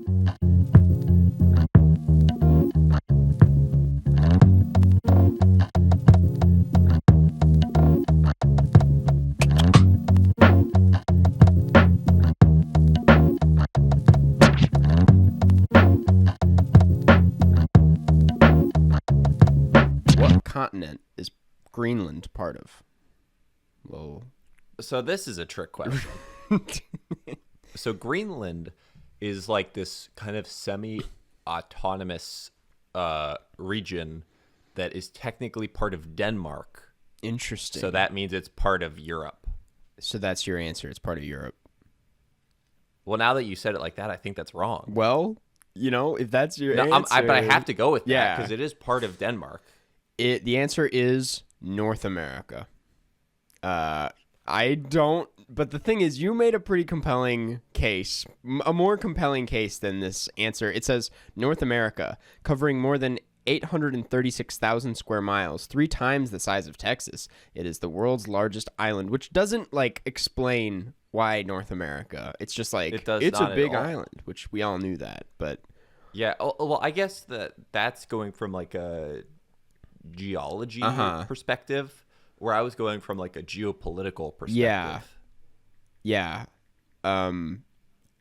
What continent is Greenland part of? Whoa. So this is a trick question. So Greenland is like this kind of semi-autonomous region that is technically part of Denmark. Interesting. So that means it's part of Europe. So that's your answer. It's part of Europe. Well, now that you said it like that, I think that's wrong. Well, if that's your No, answer. but I have to go with that Yeah. because it is part of Denmark. The answer is North America. I don't, but the thing is, you made a pretty compelling case, a more compelling case than this answer. It says North America, covering more than 836,000 square miles, 3 times the size of Texas. It is the world's largest island, which doesn't explain why North America. It's just it's a big island, which we all knew that, but yeah. Well, I guess that's going from a geology perspective, where I was going from a geopolitical perspective. Yeah. I'm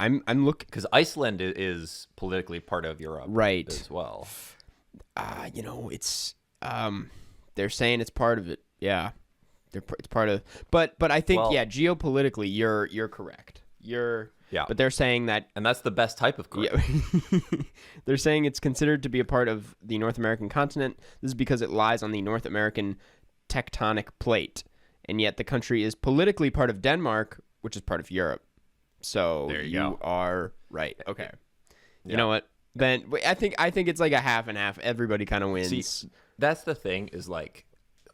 looking because Iceland is politically part of Europe, right, as well. It's they're saying it's part of it. Yeah, it's part of. But I think geopolitically, you're correct. But they're saying that, and that's the best type of correct. Yeah. They're saying it's considered to be a part of the North American continent. This is because it lies on the North American tectonic plate, and yet the country is politically part of Denmark, which is part of Europe. So there you are right. Okay. You know what? Then I think it's a half and half. Everybody kind of wins. See, that's the thing is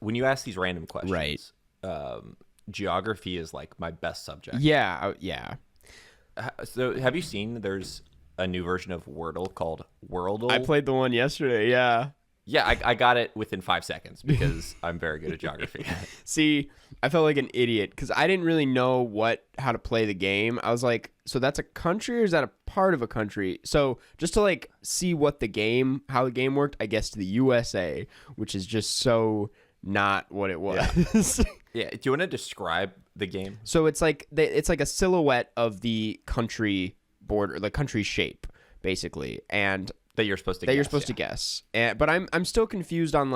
when you ask these random questions, right? Geography is my best subject. Yeah. Yeah. So have you seen there's a new version of Wordle called Worldle? I played the one yesterday. Yeah. Yeah, I got it within 5 seconds because I'm very good at geography. See, I felt like an idiot because I didn't really know how to play the game. I was like, so that's a country or is that a part of a country? So just to see how the game worked, I guessed the USA, which is just so not what it was. Yeah. Do you want to describe the game? So it's it's a silhouette of the country border, the country shape, basically, and that you're supposed to guess. But I'm still confused on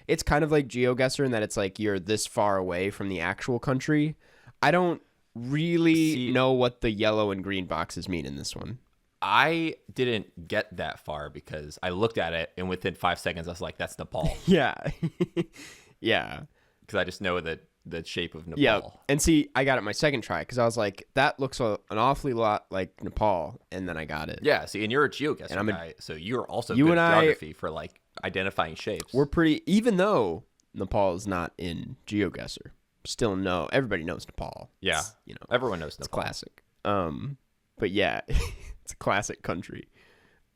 it's kind of like GeoGuessr in that it's you're this far away from the actual country. I don't really know what the yellow and green boxes mean in this one. I didn't get that far because I looked at it and within 5 seconds I was like, that's Nepal. Yeah. Yeah. Because I just know the shape of Nepal. Yeah. And see, I got it my second try because I was like, that looks an awfully lot like Nepal, and then I got it. Yeah. See, and you're a GeoGuessr guy, so you're also good at geography for identifying shapes. We're pretty, even though Nepal is not in GeoGuessr, still everybody knows Nepal. Yeah. Everyone knows Nepal. It's classic. But yeah, it's a classic country.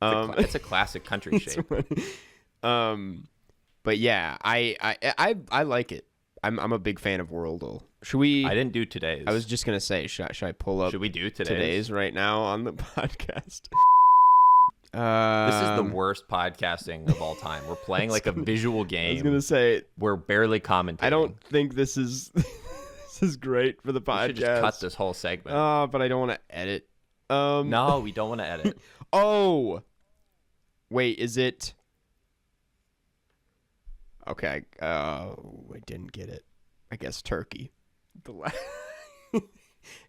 It's a classic country shape. But yeah, I like it. I'm a big fan of Worldle. Should we? I didn't do today's. I was just gonna say, should I pull up? Should we do today's right now on the podcast? This is the worst podcasting of all time. We're playing a visual game. I was gonna say we're barely commentating. I don't think this is great for the podcast. We should just cut this whole segment. But I don't want to edit. No, we don't want to edit. Oh, wait, is it? Okay, I didn't get it. I guess Turkey.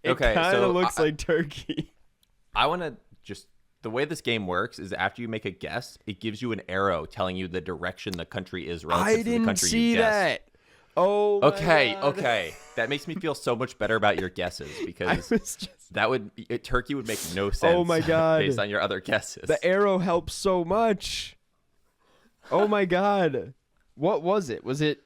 It kind of looks like Turkey. I want to the way this game works is after you make a guess, it gives you an arrow telling you the direction the country is relative to the country you guessed. I didn't see that. Oh, okay. That makes me feel so much better about your guesses because Turkey would make no sense. Oh my god! Based on your other guesses, the arrow helps so much. Oh my god! What was it? Was it?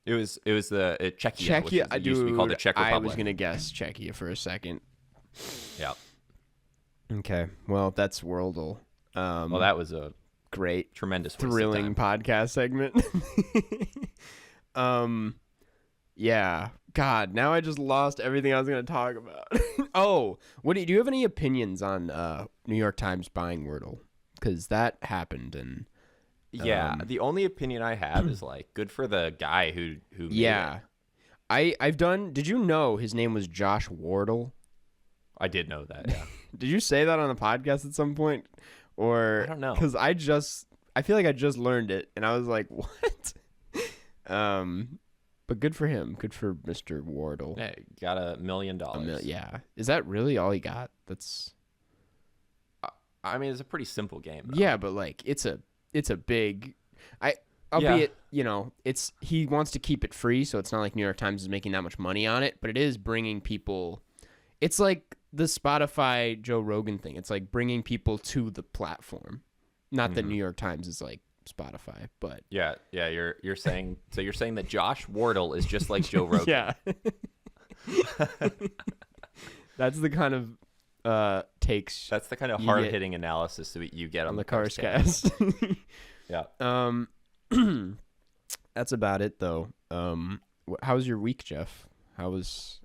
It was the Czechia. Czechia. Which used to be called the Czech Republic. I was gonna guess Czechia for a second. Yeah. Okay. Well, that's Worldle. Well, that was a great, tremendous, thrilling podcast segment. Yeah. God, now I just lost everything I was going to talk about. Oh, do you have any opinions on New York Times buying Wordle? Because that happened, and Yeah, the only opinion I have is like good for the guy who made yeah, it. I've done. Did you know his name was Josh Wardle? I did know that. Yeah. Did you say that on the podcast at some point, or I don't know. Because I feel like I just learned it, and I was like, what? But good for him. Good for Mr. Wardle. Yeah, got $1 million. Yeah, is that really all he got? That's. I mean, it's a pretty simple game. Though. Yeah, but like it's a big, albeit he wants to keep it free, so it's not like New York Times is making that much money on it, but it is bringing people. It's like the Spotify Joe Rogan thing. It's like bringing people to the platform. Not that New York Times is like Spotify, but yeah. You're saying that Josh Wardle is just like Joe Rogan. Yeah. That's the kind of takes. That's the kind of hard hitting analysis that you get on the Karstcast. Yeah. That's about it though. How was your week, Jeff? Has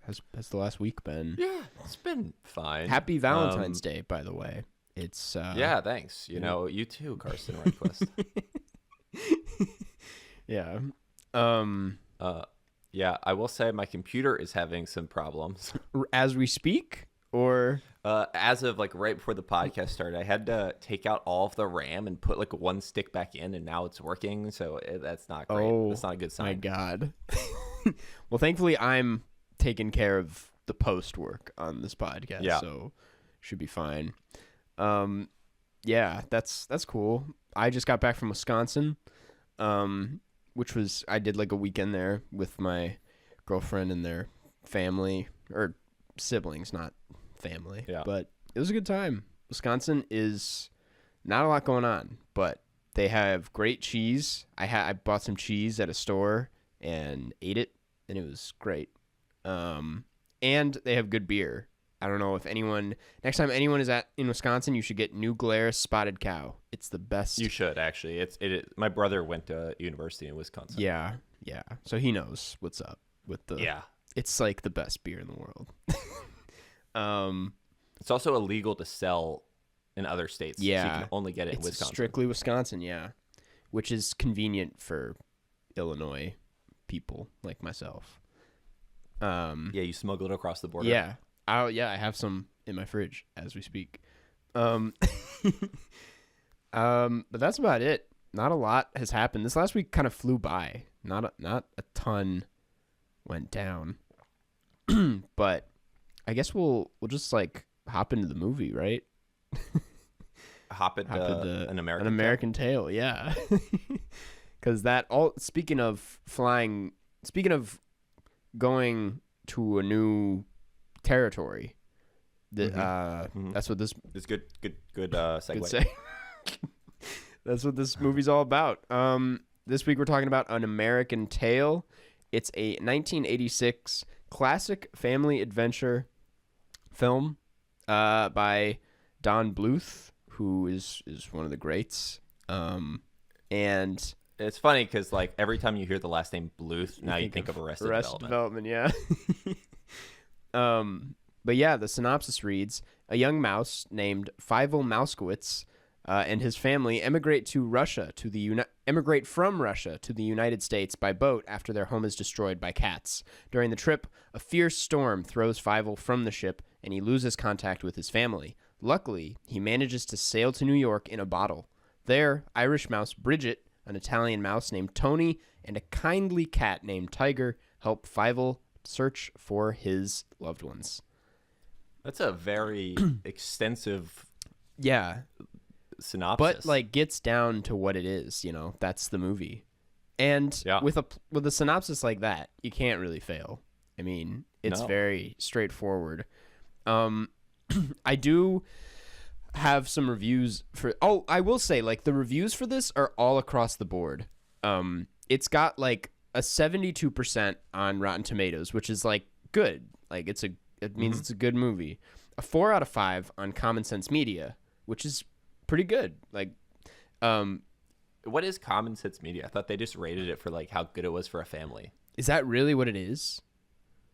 the last week been? Yeah, it's been fine. Happy Valentine's Day, by the way. It's yeah, thanks. You too, Carson Rehnquist. Yeah. Yeah, I will say my computer is having some problems. As we speak, or as of like right before the podcast started, I had to take out all of the RAM and put like one stick back in, and now it's working. So that's not great. Oh, that's not a good sign. My God. Well, thankfully, I'm taking care of the post work on this podcast, so should be fine. Yeah, that's cool. I just got back from Wisconsin, which was I did like a weekend there with my girlfriend and their family or siblings, not family. Yeah. But it was a good time. Wisconsin is not a lot going on, but they have great cheese. I bought some cheese at a store and ate it, and it was great. And they have good beer. I don't know if next time anyone is in Wisconsin, you should get New Glarus Spotted Cow. It's the best. You should actually. My brother went to university in Wisconsin. Yeah. So he knows what's up with the. Yeah. It's like the best beer in the world. It's also illegal to sell in other states. Yeah. So you can only get it in Wisconsin. Strictly Wisconsin, yeah. Which is convenient for Illinois people like myself. Yeah, you smuggle it across the border. Yeah. I have some in my fridge as we speak. But that's about it. Not a lot has happened. This last week kind of flew by. Not a ton went down. But I guess we'll just like hop into the movie, right? Hop into an American Tale, yeah. Because speaking of going to a new territory, that's what this is good segue. Good say. That's what this movie's all about. This week we're talking about An American Tale. It's a 1986 classic family adventure film by Don Bluth, who is one of the greats. And it's funny because like every time you hear the last name Bluth, now you think of Arrested Development. Yeah. But yeah, the synopsis reads: a young mouse named Fievel Mouskowitz and his family emigrate from Russia to the United States by boat after their home is destroyed by cats. During the trip, a fierce storm throws Fievel from the ship, and he loses contact with his family. Luckily, he manages to sail to New York in a bottle. There, Irish mouse Bridget, an Italian mouse named Tony, and a kindly cat named Tiger help Fievel search for his loved ones. That's a very extensive synopsis. But like gets down to what it is, that's the movie. And with a synopsis like that, you can't really fail. I mean, it's very straightforward. I do have some reviews I will say, like, the reviews for this are all across the board. It's got like a 72% on Rotten Tomatoes, which is like good. Like it means it's a good movie. A 4 out of 5 on Common Sense Media, which is pretty good. Like, what is Common Sense Media? I thought they just rated it for like how good it was for a family. Is that really what it is?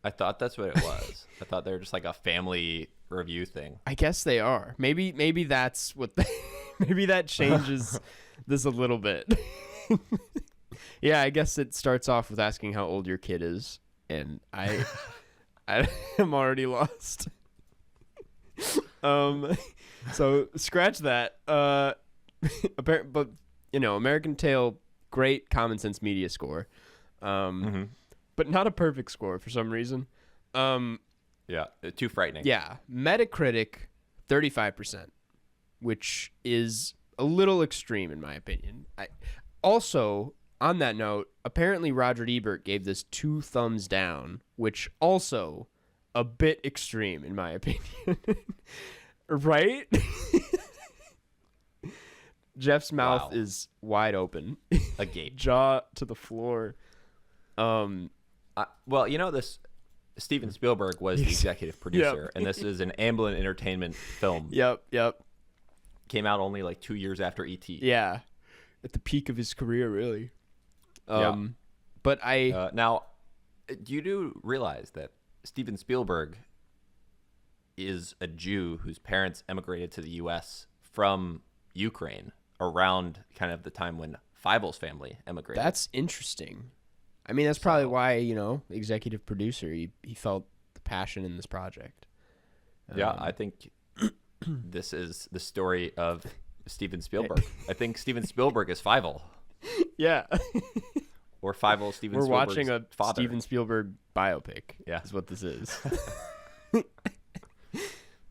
I thought that's what it was. I thought they were just like a family review thing. I guess they are. Maybe that's what. Maybe that changes this a little bit. Yeah, I guess it starts off with asking how old your kid is, and I am already lost. So scratch that. But American Tail, great Common Sense Media score, but not a perfect score for some reason. Yeah, too frightening. Yeah, Metacritic, 35%, which is a little extreme in my opinion. Also, on that note, apparently Roger Ebert gave this 2 thumbs down, which also a bit extreme in my opinion. Right? Jeff's mouth is wide open. Agape. Jaw to the floor. Well, this Steven Spielberg was the executive producer, and this is an Amblin Entertainment film. Yep. Came out only like 2 years after E.T. Yeah. At the peak of his career, really. Yeah. But now, you do realize that Steven Spielberg is a Jew whose parents emigrated to the U.S. from Ukraine around kind of the time when Fievel's family emigrated. That's interesting. I mean, that's probably why, executive producer, he felt the passion in this project. Yeah, I think this is the story of Steven Spielberg. I think Steven Spielberg is Fievel. Yeah. Or Fievel, Steven We're Spielberg's watching a father. Steven Spielberg biopic. Yeah. Is what this is.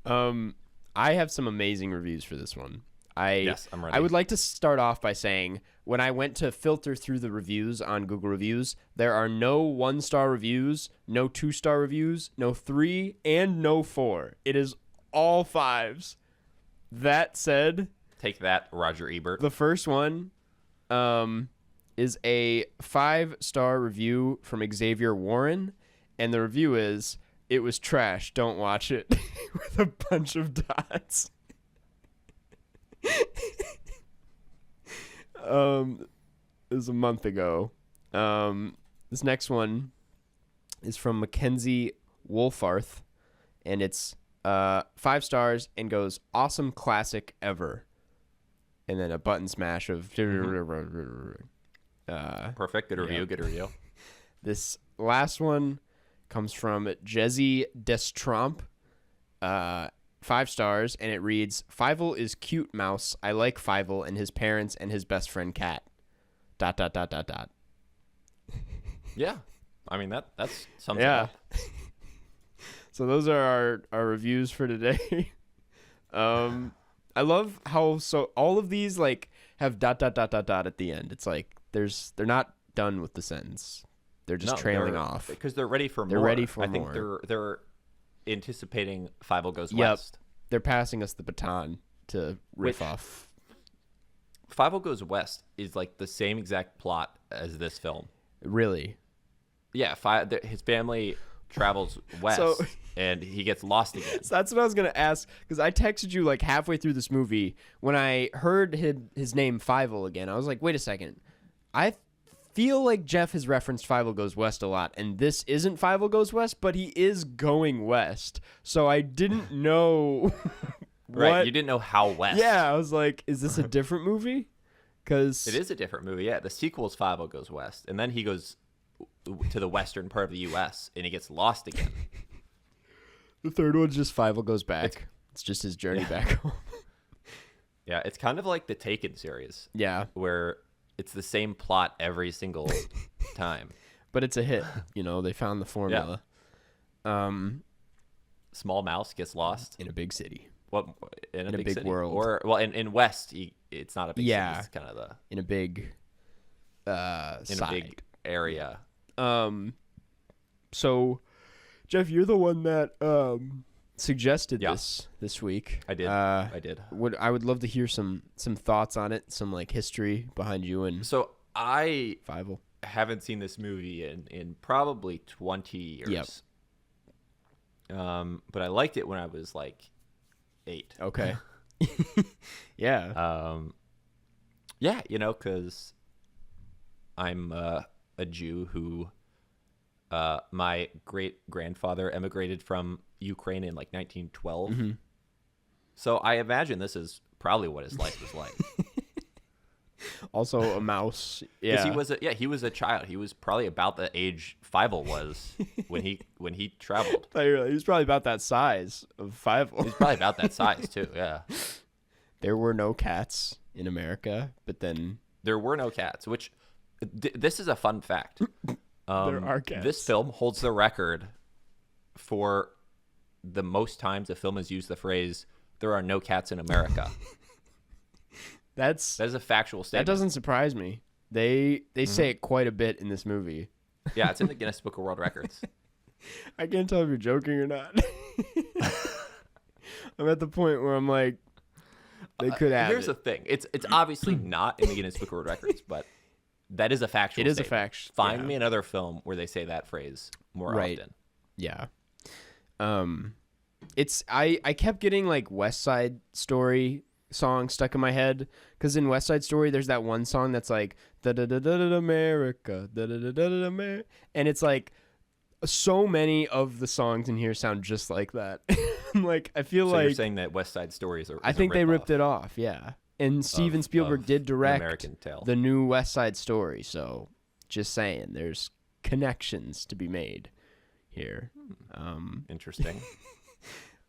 I have some amazing reviews for this one. Yes, I'm ready. I would like to start off by saying when I went to filter through the reviews on Google Reviews, there are no 1-star reviews, no 2-star reviews, no 3, and no 4. It is all 5s. That said, Take that, Roger Ebert. the first one is a 5-star review from Xavier Warren, and the review is, "It was trash, don't watch it," with a bunch of dots. It was a month ago. This next one is from Mackenzie Wolfarth, and it's 5 stars and goes, "Awesome classic ever," and then a button smash of Perfect. Good review. yeah. Good review. This last one comes from Jezzy Destromp, 5 stars, and it reads, "Fievel is cute mouse. I like Fievel and his parents and his best friend cat. ... Yeah. I mean, that's something. Yeah. So those are our reviews for today. I love how all of these like have ... at the end. It's like they're not done with the sentence. They're just trailing off because they're ready for more. They're ready for I more. think they're anticipating Fievel Goes Yep. West. They're passing us the baton to riff off. Fievel Goes West is like the same exact plot as this film. Really? Yeah, his family travels west and he gets lost again. So that's what I was going to ask, because I texted you like halfway through this movie when I heard his name Fievel again. I was like, wait a second. I feel like Jeff has referenced Fievel Goes West a lot, and this isn't Fievel Goes West, but he is going west. So I didn't know Right, you didn't know how west. Yeah, I was like, is this a different movie? Because it is a different movie. Yeah, the sequel is Fievel Goes West, and then he goes to the western part of the U.S. and he gets lost again. The third one's just Fievel Goes Back. It's just his journey back home. Yeah, it's kind of like the Taken series. Yeah. Where it's the same plot every single time. But it's a hit. They found the formula. Yeah. Small mouse gets lost. In a big city. What in a big city? World. Or in West, it's not a big city. It's kind of in a big a big area. So Jeff, you're the one that suggested this week. I did. I did. I would love to hear some thoughts on it, some like history behind you and So I Fievel. haven't seen this movie in probably 20 years. Yep. But I liked it when I was like 8. Okay. Yeah. Yeah, because I'm a Jew who My great grandfather emigrated from Ukraine in like 1912. Mm-hmm. So I imagine this is probably what his life was like. Also a mouse. Because Yeah. he was a child. He was probably about the age Fievel was when he traveled. He was probably about that size of Five. He's probably about that size too. Yeah. There were no cats in America, but then There were no cats, which this is a fun fact. there are cats. This film holds the record for the most times a film has used the phrase "there are no cats in America." That is a factual that statement. doesn't surprise me. They say it quite a bit in this movie. Yeah, it's in the Guinness Book of World Records. I can't tell if you're joking or not. I'm at the point where I'm like, they could have Here's it. the thing: it's obviously not in the Guinness Book of World Records, but that is a factual. It is a statement. fact. Find yeah. me another film where they say that phrase more Right. often. Yeah. It's I kept getting like West Side Story song stuck in my head because in West Side Story there's that one song that's like da da da da da America da da da da da America, and it's like so many of the songs in here sound just like that. Like I feel So like you're saying that West Side Story is a I think they ripped it off. Yeah, and Steven Spielberg did An direct American Tale. the new West Side Story. So just saying, there's connections to be made here. Interesting.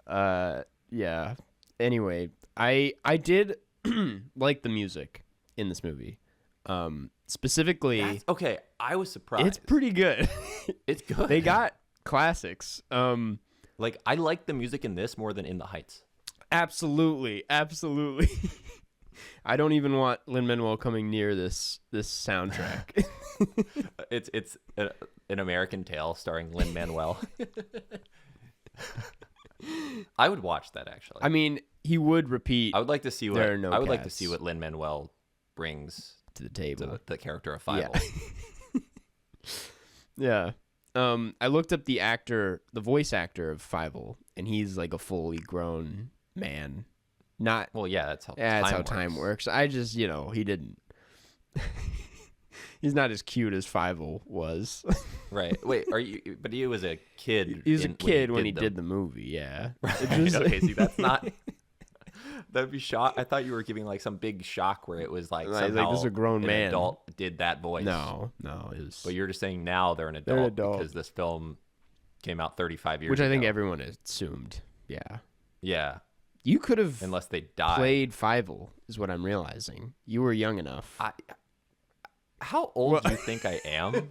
Yeah. Anyway, I did like the music in this movie. Specifically, Okay, I was surprised. it's pretty good. It's good. They got classics. Like I like the music in this more than in the Heights. Absolutely. I don't even want Lin-Manuel coming near this soundtrack. It's an American Tale starring Lin-Manuel. I would watch that actually. I mean, he would repeat I would like to see what There are no I would like to cats. see what Lin-Manuel brings to the table. to the character of Fievel. Yeah. I looked up the voice actor of Fievel, and he's like a fully grown man. Not Well, yeah, that's how time works. I just, he didn't. He's not as cute as Fievel was. Right. Wait, but he was a kid. He was a kid when he the- did the movie, yeah. Right. It just- Okay, see, that's not. That'd be shock. I thought you were giving like some big shock where it was like Like, somehow this is a grown an man. adult did that voice. No, it was. But you're just saying now they're an adult, They're an adult. because this film came out 35 years which ago. I think everyone assumed. Yeah. Yeah, You could have unless they died. played Fievel, is what I'm realizing. You were young enough. How old do you think I am?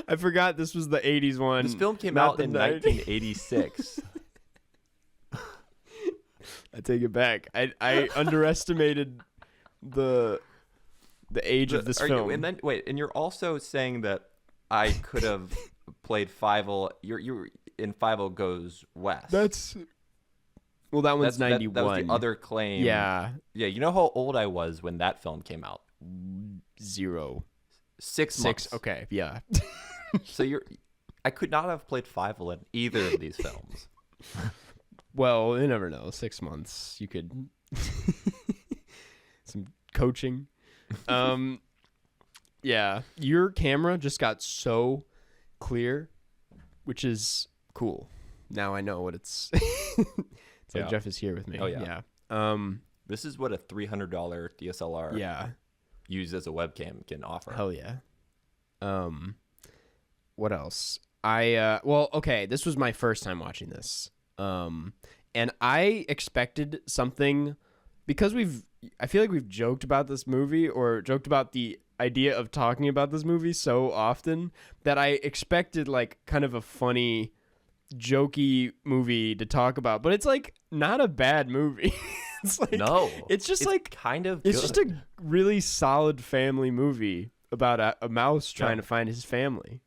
I forgot this was the 80s one. This film came not out the in 90s. 1986. I take it back. I underestimated the age of this film. And then wait, and you're also saying that I could have played Fievel. You're in Fievel Goes West. that one's 91. That was the other claim. Yeah, Yeah, you know how old I was when that film came out? 0. 6 months. Okay, yeah. So I could not have played Fievel in either of these films. Well, you never know. 6 months, you could some coaching. Yeah, your camera just got so clear, which is cool. Now I know what it's. It's like Yeah. Jeff is here with me. Oh, yeah. Yeah. This is what a $300 DSLR Yeah. used as a webcam can offer. Hell yeah. What else? Okay, this was my first time watching this. And I expected something because I feel like we've joked about this movie or joked about the idea of talking about this movie so often that I expected like kind of a funny, jokey movie to talk about, but it's like not a bad movie. It's like No, it's just like kind of. it's good. just a really solid family movie about a mouse trying Yeah. to find his family,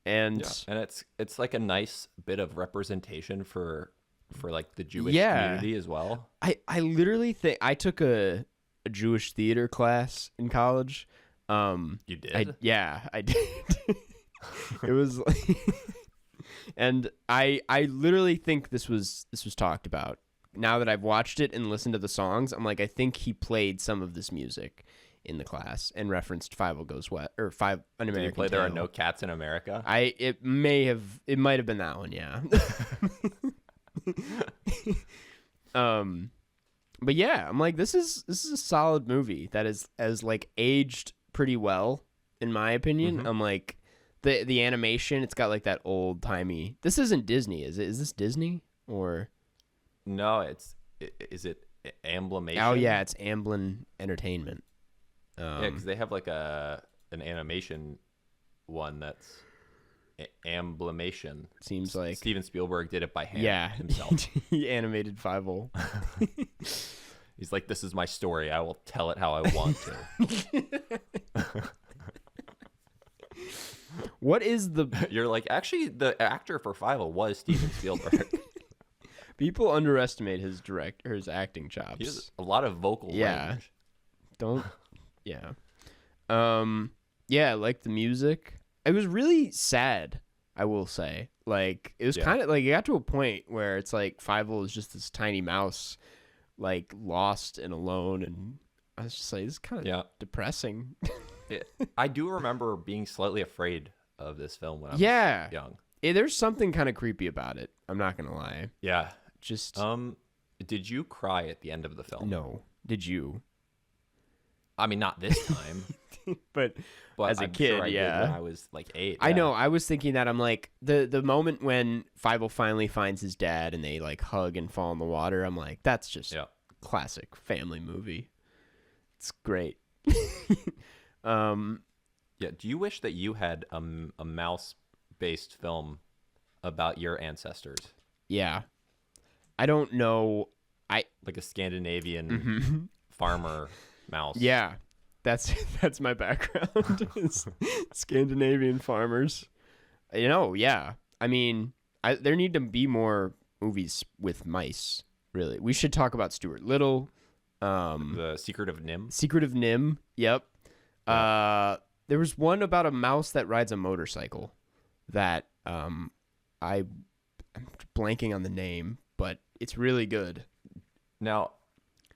and and it's like a nice bit of representation for like the Jewish Yeah. community as well. I literally think I took a Jewish theater class in college. You did. I did. It was like, and I literally think this was talked about. Now that I've watched it and listened to the songs, I'm like, I think he played some of this music in the class and referenced Five Goes West or Five an Did American you play Tail. There Are No Cats in America? It might have been that one, yeah. But yeah, I'm like, this is a solid movie that is as like aged pretty well, in my opinion. Mm-hmm. I'm like, the animation, it's got like that old timey. This isn't Disney, is it? Is this Disney or? No, is it Amblimation? Oh yeah, it's Amblin Entertainment. Yeah, because they have like an animation one that's Amblimation. Seems like Steven Spielberg did it by hand yeah, himself. he animated 5 He's like, this is my story. I will tell it how I want to. What is the You're like, actually, the actor for 5 was Steven Spielberg. people underestimate his acting chops. He has a lot of vocal range. Don't yeah. Yeah, like the music. It was really sad, I will say. Like it was kind of like it got to a point where it's like Fievel is just this tiny mouse, like lost and alone, and I was just like, this is kind of depressing. I do remember being slightly afraid of this film when I was young. There's something kind of creepy about it. I'm not gonna lie. Yeah. Just did you cry at the end of the film? No. Did you? I mean, not this time. but as a I'm kid, sure I did when I was like 8. I know. I was thinking that. I'm like the moment when Fievel finally finds his dad and they like hug and fall in the water. I'm like, that's just classic family movie. It's great. Yeah. Do you wish that you had a mouse-based film about your ancestors? Yeah. I don't know. Like a Scandinavian farmer mouse. Yeah. That's my background. Is Scandinavian farmers. Yeah. I mean, there need to be more movies with mice, really. We should talk about Stuart Little. The Secret of Nim. Secret of Nim. Yep. There was one about a mouse that rides a motorcycle that I'm blanking on the name, but it's really good. Now,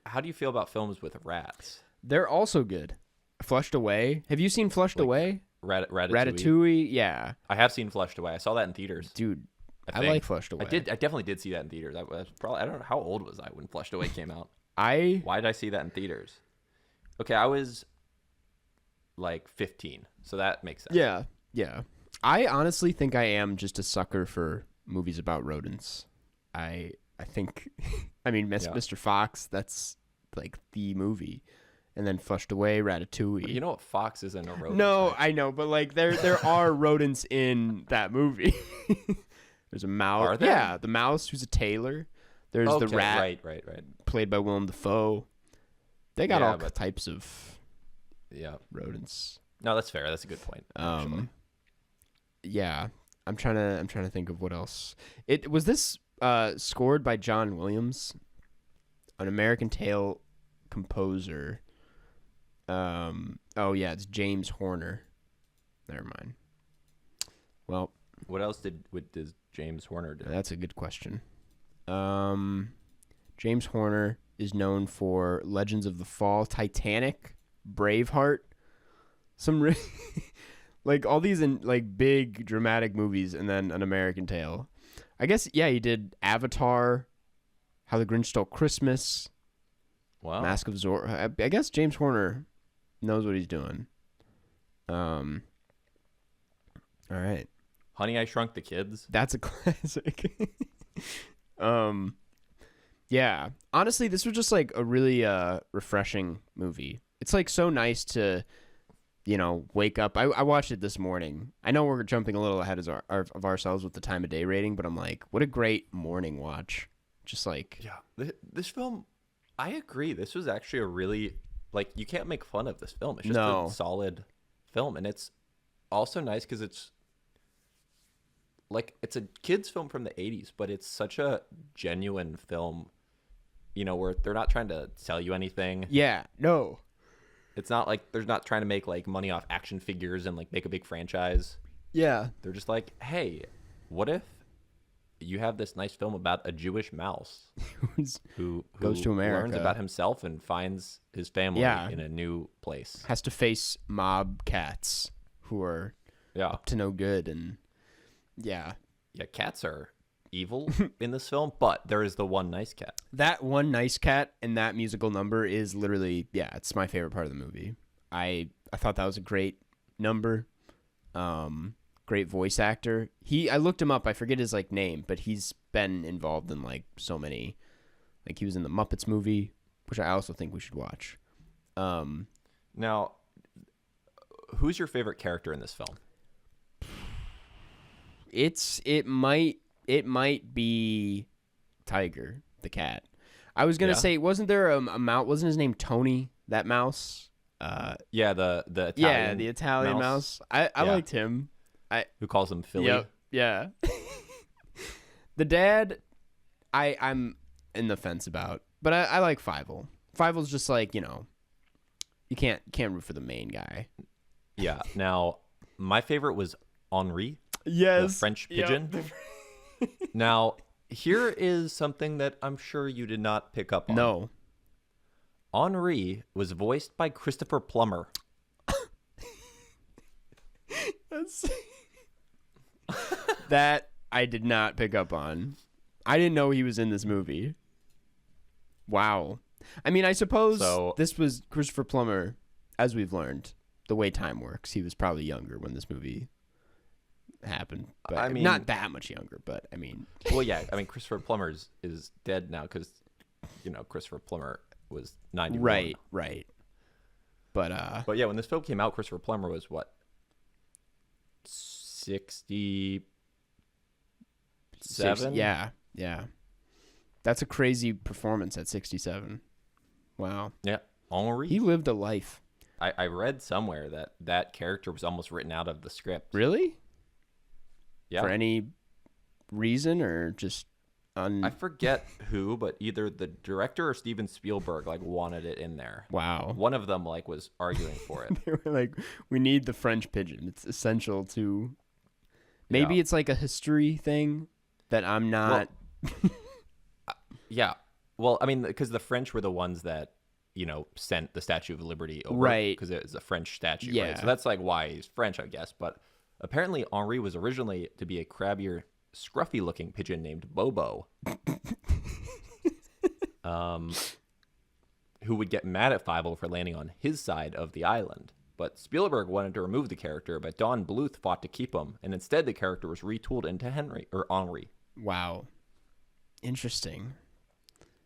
how do you feel about films with rats? They're also good. Flushed Away. Have you seen Flushed Away? Ratatouille. Yeah. I have seen Flushed Away. I saw that in theaters. Dude, I like Flushed Away. I definitely did see that in theaters. I don't know how old was I when Flushed Away came out. Why did I see that in theaters? Okay, I was like 15, so that makes sense. Yeah. I honestly think I am just a sucker for movies about rodents. I think, Mr. Fox, that's like the movie. And then Flushed Away, Ratatouille. But you know what? Fox isn't a rodent. No, right? I know, but like there are rodents in that movie. There's a mouse. Are there? Yeah, the mouse who's a tailor. There's the rat. Right. Played by Willem Dafoe. They got all types of rodents. No, that's fair. That's a good point. Actually. Yeah. I'm trying to think of what else. It was this scored by John Williams, an American Tail composer. It's James Horner. Never mind. Well, what else does James Horner do? That's a good question. James Horner is known for Legends of the Fall, Titanic, Braveheart, some like all these like big dramatic movies, and then An American Tail. I guess he did Avatar, How the Grinch Stole Christmas, Mask of Zorro. I guess James Horner knows what he's doing. All right. Honey, I Shrunk the Kids. That's a classic. Yeah. Honestly, this was just like a really refreshing movie. It's like so nice to, wake up. I watched it this morning. I know we're jumping a little ahead of ourselves with the time of day rating, but I'm like, what a great morning watch. Just like this film, I agree. This was actually a really you can't make fun of this film. It's just a solid film, and it's also nice because it's it's a kids film from the 80s, but it's such a genuine film, where they're not trying to sell you anything. Yeah, no. It's not like they're not trying to make money off action figures and make a big franchise. Yeah. They're just like, hey, what if you have this nice film about a Jewish mouse who goes to America, learns about himself and finds his family in a new place. Has to face mob cats who are up to no good, and yeah, cats are evil in this film, but there is the one nice cat. That one nice cat and that musical number is literally, it's my favorite part of the movie. I thought that was a great number. Great voice actor. I looked him up. I forget his name, but he's been involved in so many. He was in the Muppets movie, which I also think we should watch. Now, who's your favorite character in this film? It might be Tiger, the cat. I was gonna say, wasn't there a mouse? Wasn't his name Tony? That mouse. The Italian the Italian mouse. I liked him. Who calls him Philly? Yep. Yeah. The dad, I'm in the fence about, but I like Fievel. Fievel's just you can't root for the main guy. Yeah. Now, my favorite was Henri. Yes. The French pigeon. Yep. Now, here is something that I'm sure you did not pick up on. No. Henri was voiced by Christopher Plummer. That I did not pick up on. I didn't know he was in this movie. Wow. I mean, I suppose this was Christopher Plummer, as we've learned, the way time works. He was probably younger when this movie happened. But I mean, not that much younger, but I mean. Well, yeah. I mean, Christopher Plummer is dead now because, Christopher Plummer was 91. Right. But yeah, when this film came out, Christopher Plummer was what? 67? Yeah. That's a crazy performance at 67. Wow. Yeah. Henri. He lived a life. I read somewhere that character was almost written out of the script. Really? Yeah. For any reason or just I forget who, but either the director or Steven Spielberg wanted it in there. Wow. One of them was arguing for it. They were we need the French pigeon. It's essential to. Maybe it's a history thing that I'm not. Well, yeah. Well, I mean, because the French were the ones that, sent the Statue of Liberty over. Right. Because it was a French statue. Yeah. Right? So that's why he's French, I guess. But apparently Henri was originally to be a crabbier, scruffy-looking pigeon named Bobo. Who would get mad at Fievel for landing on his side of the island. But Spielberg wanted to remove the character, but Don Bluth fought to keep him, and instead the character was retooled into Henry. Wow. Interesting.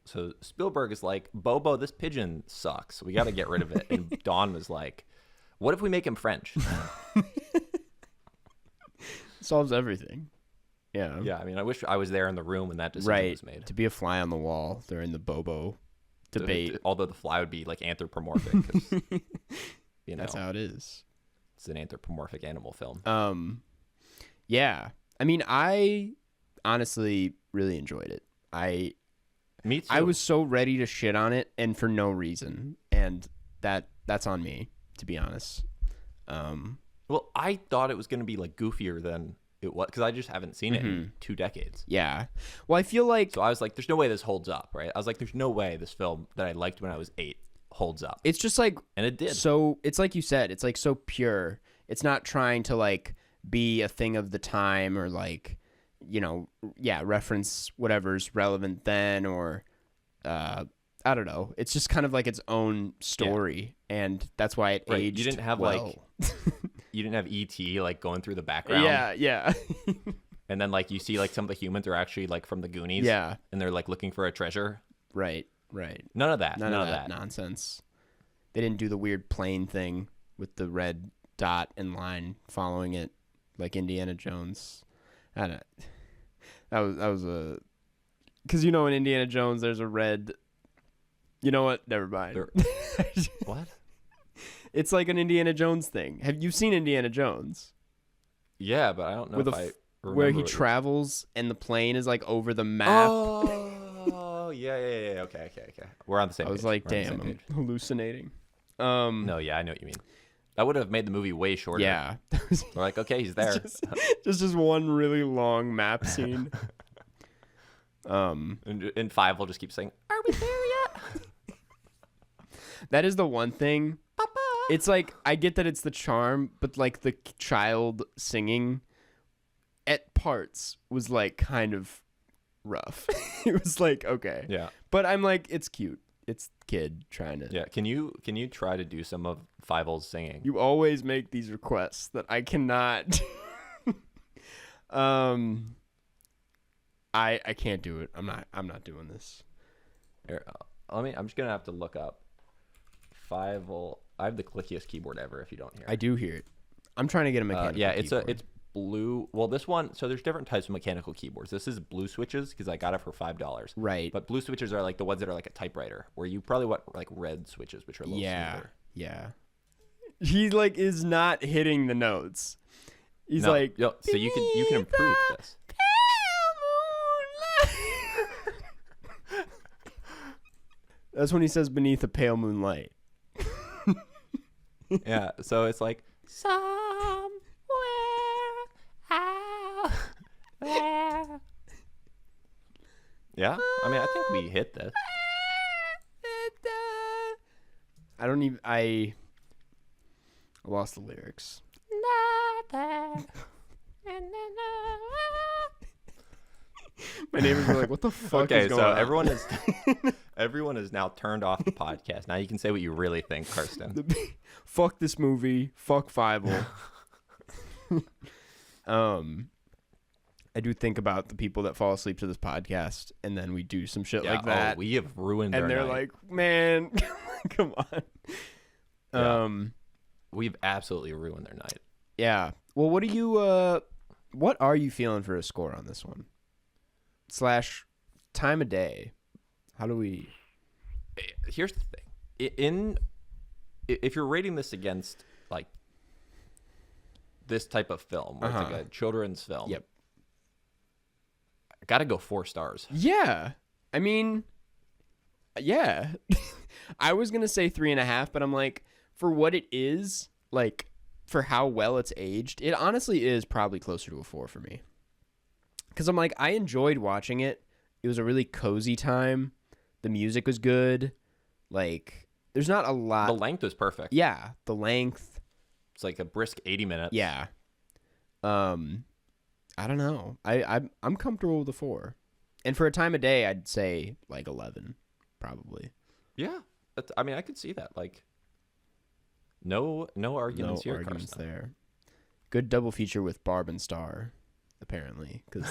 So Spielberg is like, Bobo, this pigeon sucks. We got to get rid of it. And Don was like, what if we make him French? Solves everything. Yeah. Yeah, I mean, I wish I was there in the room when that decision was made. To be a fly on the wall during the Bobo debate. Although the fly would be anthropomorphic. That's how it is. It's an anthropomorphic animal film. Yeah. I mean, I honestly really enjoyed it. Me too. I was so ready to shit on it, and for no reason, and that's on me, to be honest. Well, I thought it was going to be goofier than it was because I just haven't seen it in 2 decades. Yeah. Well, I feel so I was like, there's no way this holds up, right? I was like, there's no way this film that I liked when I was 8 holds up. It's just and it did. So it's like you said, it's so pure. It's not trying to be a thing of the time or reference whatever's relevant then or I don't know. It's just kind of its own story, and that's why it aged. You didn't have well. You didn't have E.T. going through the background. Yeah. And then you see some of the humans are actually from the Goonies. Yeah. And they're looking for a treasure. Right. None of that. None of that nonsense. They didn't do the weird plane thing with the red dot and line following it like Indiana Jones. I don't. That was a. Because in Indiana Jones there's a red. You know what? Never mind. What? It's like an Indiana Jones thing. Have you seen Indiana Jones? Yeah, but I don't know where he travels and the plane is over the map. Oh, yeah. Okay. We're on the same page. I was like, damn, I'm hallucinating. No, yeah, I know what you mean. That would have made the movie way shorter. Yeah. We're like, okay, he's there. Just one really long map scene. And Five will just keep saying, "Are we there yet?" That is the one thing. Papa. It's like, I get that it's the charm, but like the child singing at parts was like kind of rough. It was like, okay. Yeah. But I'm like, it's cute. It's kid trying to. Yeah. Can you try to do some of Fievel's singing? You always make these requests that I cannot. I can't do it. I'm not doing this. Here, I'm just gonna have to look up Fievel. I have the clickiest keyboard ever. If you don't hear, I do hear it. I'm trying to get a mechanical. yeah, keyboard. it's blue. Well, this one. So there's different types of mechanical keyboards. This is blue switches because I got it for $5. Right. But blue switches are like the ones that are like a typewriter, where you probably want like red switches, which are a little smoother. Yeah. He like is not hitting the notes. He's No, like, yo, so you can improve this. That's when he says beneath a pale moonlight. Yeah, so it's like somewhere out there. Yeah, I mean, I think we hit this. I lost the lyrics. My neighbors were like, "What the fuck Okay, is going so on?" everyone is now turned off the podcast. Now you can say what you really think, Karsten. Fuck this movie. Fuck Fievel. I do think about the people that fall asleep to this podcast, and then we do some shit like that. Oh, we have ruined their and they're night. like, "Man, come on." Yeah. We've absolutely ruined their night. Yeah. Well, what are you feeling for a score on this one? / time of day. How do we? Here's the thing. If you're rating this against like this type of film, where it's like a children's film, Yep. I gotta go 4 stars. Yeah. I mean, yeah. I was gonna say 3.5, but I'm like, for what it is, like for how well it's aged, it honestly is probably closer to a 4 for me. Because I'm like, I enjoyed watching it. It was a really cozy time. The music was good. Like, there's not a lot. The length is perfect. Yeah, the length. It's like a brisk 80 minutes. Yeah. I don't know. I'm comfortable with a 4. And for a time of day, I'd say like 11, probably. Yeah. I mean, I could see that. Like, no arguments here, arguments Karsten. there. Good double feature with Barb and Star, apparently, because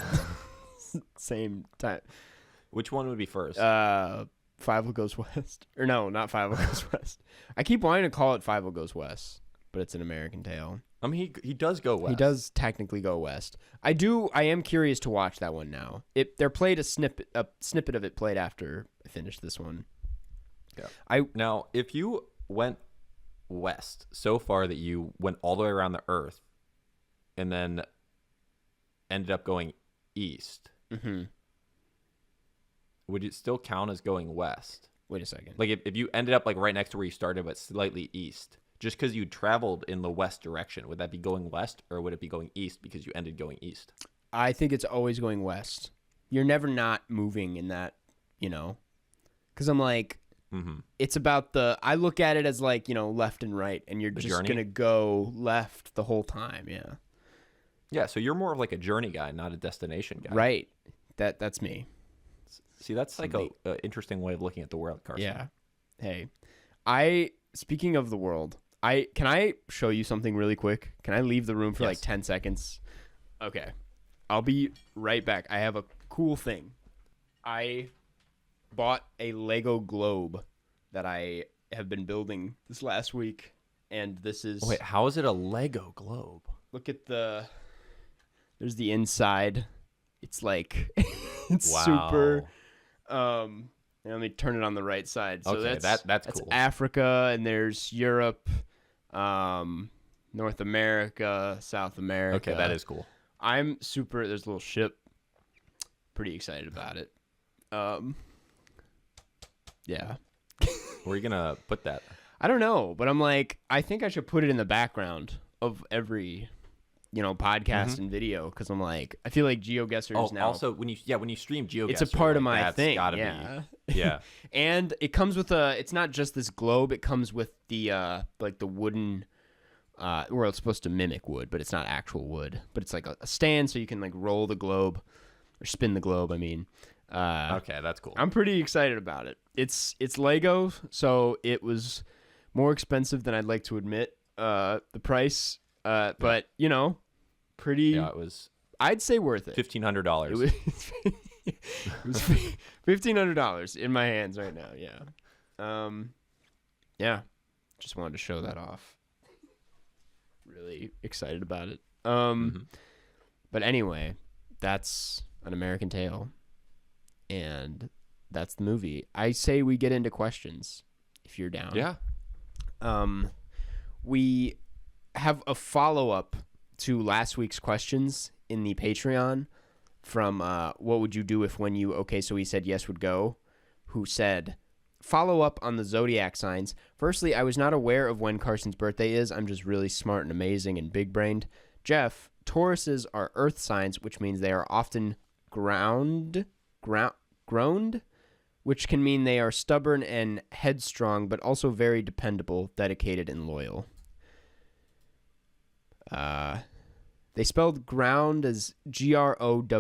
same time. Which one would be first? Five Goes West, or no, not Five Goes West. I keep wanting to call it Five Goes West, but it's an American Tale. I mean, he does go west. He does technically go west. I am curious to watch that one now. There played a snippet of it played after I finished this one. Yeah. Now, if you went west so far that you went all the way around the Earth, and then ended up going east, would it still count as going west? Wait a second. Like if you ended up like right next to where you started, but slightly east, just because you traveled in the west direction, would that be going west, or would it be going east because you ended going east? I think it's always going west. You're never not moving in that, because I'm like, it's about I look at it as like, left and right, and you're just going to go left the whole time. Yeah. Yeah. So you're more of like a journey guy, not a destination guy. Right. That's me. See, that's like a interesting way of looking at the world, Karsten. Yeah. Hey, speaking of the world, can I show you something really quick? Can I leave the room for like 10 seconds? Okay. I'll be right back. I have a cool thing. I bought a Lego globe that I have been building this last week, and this is... Wait, how is it a Lego globe? Look at there's the inside. It's like... it's wow. super... let me turn it on the right side. So okay, that's cool. Africa, and there's Europe, North America, South America. Okay, that is cool. I'm super... There's a little ship. Pretty excited about it. Yeah. Where are you gonna put that? I don't know, but I'm like, I think I should put it in the background of every, podcast and video, because I'm like, I feel like GeoGuessr is now. Also, when you stream GeoGuessr, it's a part of my that's thing. Gotta Be. Yeah. And it comes with it's not just this globe. It comes with the like the wooden, well, it's supposed to mimic wood, but it's not actual wood. But it's like a stand, so you can like roll the globe or spin the globe. I mean, okay, that's cool. I'm pretty excited about it. It's Lego, so it was more expensive than I'd like to admit. The price, but pretty. Yeah, it was. I'd say worth it. $1,500. It was $1,500 in my hands right now. Yeah. Yeah. Just wanted to show that off. Really excited about it. But anyway, that's An American Tail, and that's the movie. I say we get into questions if you're down. Yeah. We have a follow-up to last week's questions in the Patreon from What Would You Do If When You Okay So He Said Yes Would Go, who said, follow up on the zodiac signs. Firstly, I was not aware of when Carson's birthday is. I'm just really smart and amazing and big-brained. Jeff, Tauruses are earth signs, which means they are often groaned, which can mean they are stubborn and headstrong, but also very dependable, dedicated, and loyal. They spelled ground as GROWNED.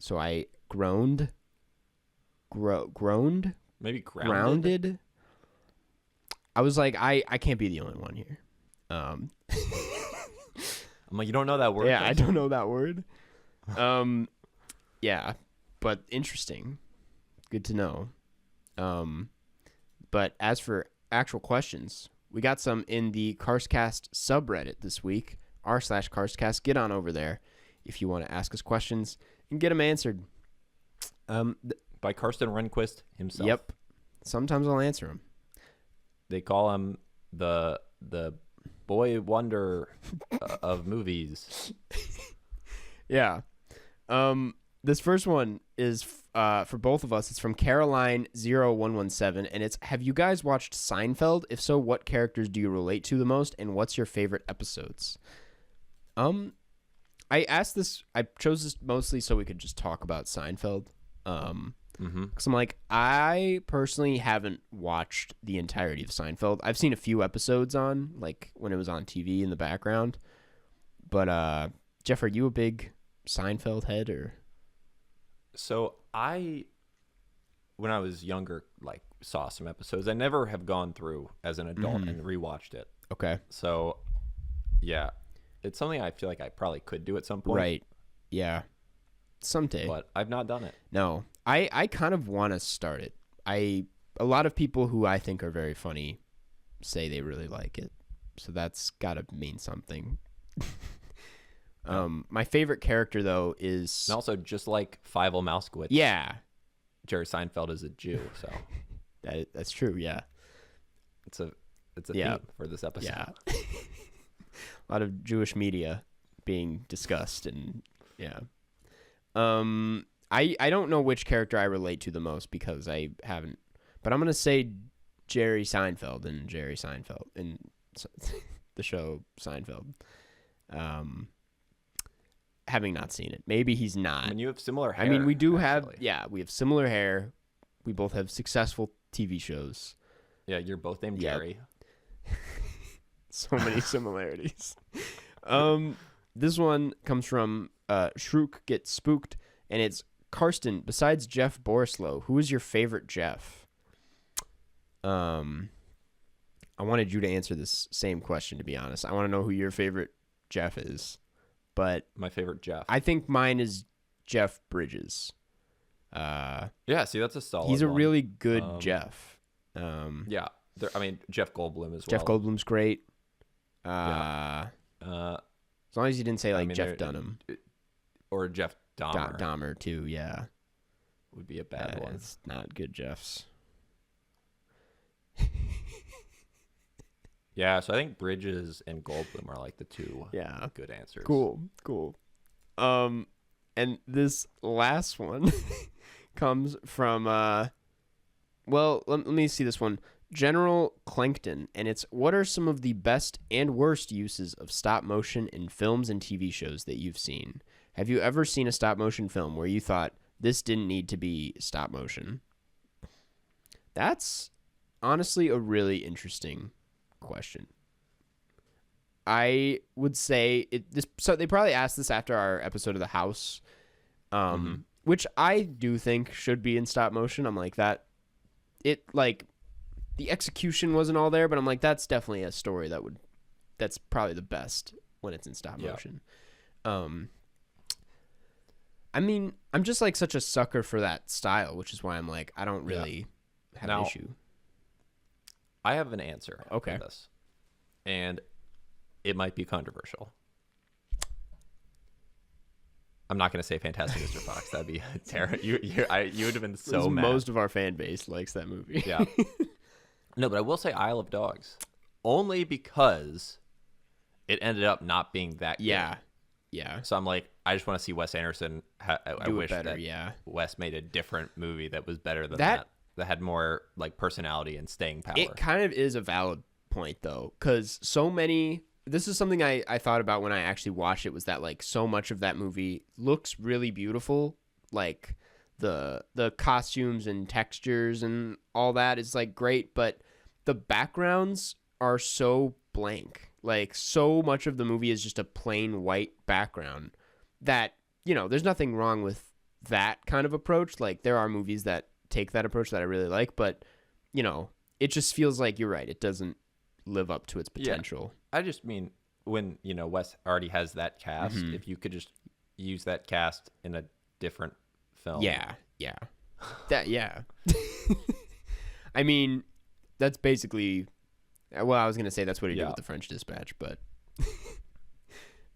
So I groaned. Groaned? Maybe Grounded? I was like, I can't be the only one here. I'm like, you don't know that word? Yeah, I don't know that word. Yeah, but interesting. Good to know. But as for actual questions, we got some in the Karstcast subreddit this week, r/Karstcast. Get on over there if you want to ask us questions and get them answered. By Karsten Rehnquist himself. Yep. Sometimes I'll answer them. They call him the boy wonder of movies. Yeah. This first one is for both of us. It's from Caroline0117, and it's, have you guys watched Seinfeld? If so, what characters do you relate to the most, and what's your favorite episodes? I asked this, I chose this mostly so we could just talk about Seinfeld. Because I'm like, I personally haven't watched the entirety of Seinfeld. I've seen a few episodes on, like, when it was on TV in the background. But, Jeff, are you a big Seinfeld head, or? So when I was younger, like, saw some episodes. I never have gone through as an adult and rewatched it. Okay. So, yeah, it's something I feel like I probably could do at some point. Right. Yeah. Someday. But I've not done it. No. I kind of want to start it. A lot of people who I think are very funny say they really like it. So that's got to mean something. My favorite character, though, is... And also, just like Fievel Mouskowitz, yeah, Jerry Seinfeld is a Jew, so... that's true, yeah. It's a theme for this episode. Yeah. A lot of Jewish media being discussed, and yeah. I don't know which character I relate to the most because I haven't, but I'm gonna say Jerry Seinfeld in the show Seinfeld. Having not seen it, maybe he's not. I mean, you have similar hair. I mean, we do actually. we have similar hair. We both have successful TV shows. Yeah, you're both named Yep. Jerry. So many similarities. This one comes from Shrook Gets Spooked, and it's Karsten. Besides Jeff Borislow, who is your favorite Jeff? I wanted you to answer this same question, to be honest. I want to know who your favorite Jeff is, but My favorite Jeff. I think mine is Jeff Bridges. Yeah, see, that's a solid He's a one. really good Jeff. Yeah, I mean, Jeff Goldblum as well. Jeff Goldblum's great. Yeah. As long as you didn't say like Jeff Dunham. Or Jeff Dahmer. Dahmer too, yeah. Would be a bad one. It's not good Jeffs. Yeah, so I think Bridges and Goldblum are like the two good answers. Cool. And this last one comes from well, let me see this one. General Clankton, and it's what are some of the best and worst uses of stop motion in films and TV shows that you've seen? Have you ever seen a stop motion film where you thought this didn't need to be stop motion? That's honestly a really interesting question. I would say so they probably asked this after our episode of The House, which I do think should be in stop motion. I'm like that. It like the execution wasn't all there, but I'm like that's definitely a story that's probably the best when it's in stop motion. I mean, I'm just like such a sucker for that style, which is why I'm like I don't really have an issue. I have an answer for Okay. this, and it might be controversial. I'm not going to say Fantastic Mr. Fox. That'd be terrible. You would have been so mad. Most of our fan base likes that movie. Yeah. No, but I will say Isle of Dogs, only because it ended up not being that good. Yeah. So I'm like, I just want to see Wes Anderson. I wish better, that Wes made a different movie that was better than that had more like personality and staying power. It kind of is a valid point though, because so many. This is something I thought about when I actually watched it, was that like so much of that movie looks really beautiful, like the costumes and textures and all that is like great, but the backgrounds are so blank. Like so much of the movie is just a plain white background that, there's nothing wrong with that kind of approach. Like there are movies that take that approach that I really like, but it just feels like you're right. It doesn't live up to its potential. Yeah. I just mean when, Wes already has that cast, if you could just use that cast in a different film. Yeah. I mean, that's basically, well, I was going to say that's what he did with the French Dispatch, but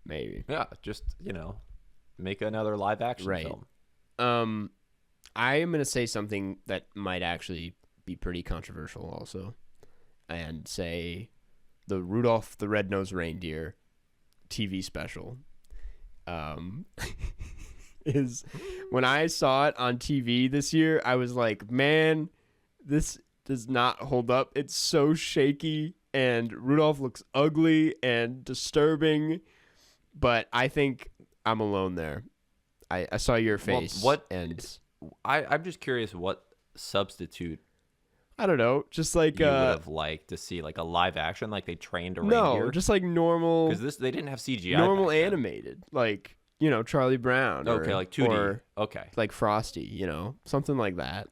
maybe. Yeah, just, make another live action film. I am going to say something that might actually be pretty controversial also, and say the Rudolph the Red-Nosed Reindeer TV special is when I saw it on TV this year, I was like, man, this does not hold up. It's so shaky and Rudolph looks ugly and disturbing, but I think I'm alone there. I saw your face. Well, I'm just curious what substitute I don't know, just like you would have liked to see, like a live action, like they trained a reindeer. No, just like normal. Because they didn't have CGI. Normal animated, like Charlie Brown. Okay, like 2D. Or okay, like Frosty, something like that.